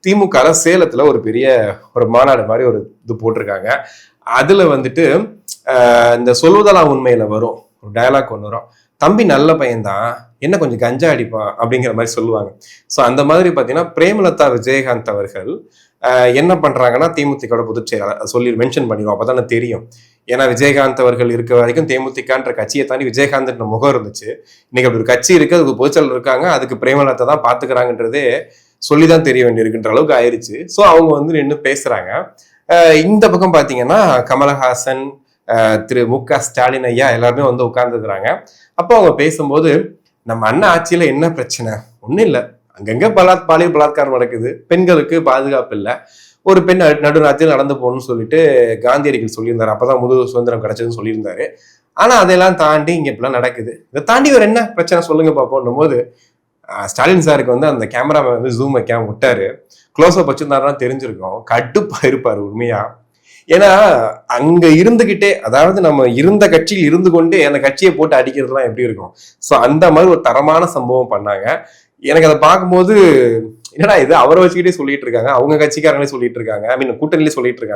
திமுக சேலத்துல ஒரு பெரிய ஒரு மாநாடு மாதிரி ஒரு இது போட்டிருக்காங்க. அதுல வந்துட்டு இந்த சொல்வதெல்லாம் உண்மையில வரும் ஒரு டயலாக் ஒன்று வரும். தம்பி நல்ல பையன்தான், என்ன கொஞ்சம் கஞ்சா அடிப்பான் அப்படிங்கிற மாதிரி சொல்லுவாங்க. ஸோ அந்த மாதிரி பார்த்தீங்கன்னா பிரேமலதா விஜயகாந்த் அவர்கள் என்ன பண்றாங்கன்னா தேமுதிக பொதுச் செயலாளர் சொல்லி மென்ஷன் பண்ணிடுவோம், அப்பதானே தெரியும். ஏன்னா விஜயகாந்த் அவர்கள் இருக்க வரைக்கும் தேமுதிகன்ற கட்சியை தாண்டி விஜயகாந்த் முகம் இருந்துச்சு. இன்னைக்கு அப்படி ஒரு கட்சி இருக்கு, அதுக்கு பொதுச்செயலர் இருக்காங்க, அதுக்கு பிரேமலதா தான் பாத்துக்கிறாங்கன்றதே சொல்லிதான் தெரிய வேண்டியிருக்குன்ற அளவுக்கு ஆயிடுச்சு. ஸோ அவங்க வந்து நின்று பேசுறாங்க. இந்த பக்கம் பாத்தீங்கன்னா கமலஹாசன், திரு மு.க. ஸ்டாலின் ஐயா எல்லாருமே வந்து உட்கார்ந்துக்கிறாங்க. அப்போ அவங்க பேசும்போது நம்ம அண்ணன் ஆட்சியில என்ன பிரச்சனை, ஒன்றும் இல்லை, அங்கங்க பாலியல் பலாத்காரம் நடக்குது, பெண்களுக்கு பாதுகாப்பு இல்லை, ஒரு பெண் நடுராத்திரியில் நடந்து போகணும்னு சொல்லிட்டு காந்தியடிகள் சொல்லியிருந்தாரு, அப்பதான் முழு சுதந்திரம் கிடைச்சதுன்னு சொல்லியிருந்தாரு. ஆனா அதெல்லாம் தாண்டி இங்க இப்பெல்லாம் நடக்குது, இதை தாண்டி ஒரு என்ன பிரச்சனை சொல்லுங்க பார்ப்போம் போது ஸ்டாலின் சாருக்கு வந்து அந்த கேமராமேன் வந்து ஜூம் வைக்காம விட்டாரு. க்ளோஸ் அப் வச்சிருந்தாருன்னா தெரிஞ்சிருக்கும், கடுப்பா இருப்பாரு உண்மையா. ஏன்னா அங்க இருந்துகிட்டே, அதாவது நம்ம இருந்த கட்சியில் இருந்து கொண்டு அந்த கட்சியை போட்டு அடிக்கிறதுலாம் எப்படி இருக்கும். ஸோ அந்த மாதிரி ஒரு தரமான சம்பவம் பண்ணாங்க. எனக்கு அதை பார்க்கும்போது என்னடா இது அவரை வச்சுக்கிட்டே சொல்லிட்டு இருக்காங்க, அவங்க கட்சிக்காரங்களே சொல்லிட்டு இருக்காங்க, ஐ மீன் கூட்டணியிலே சொல்லிட்டு இருக்காங்க.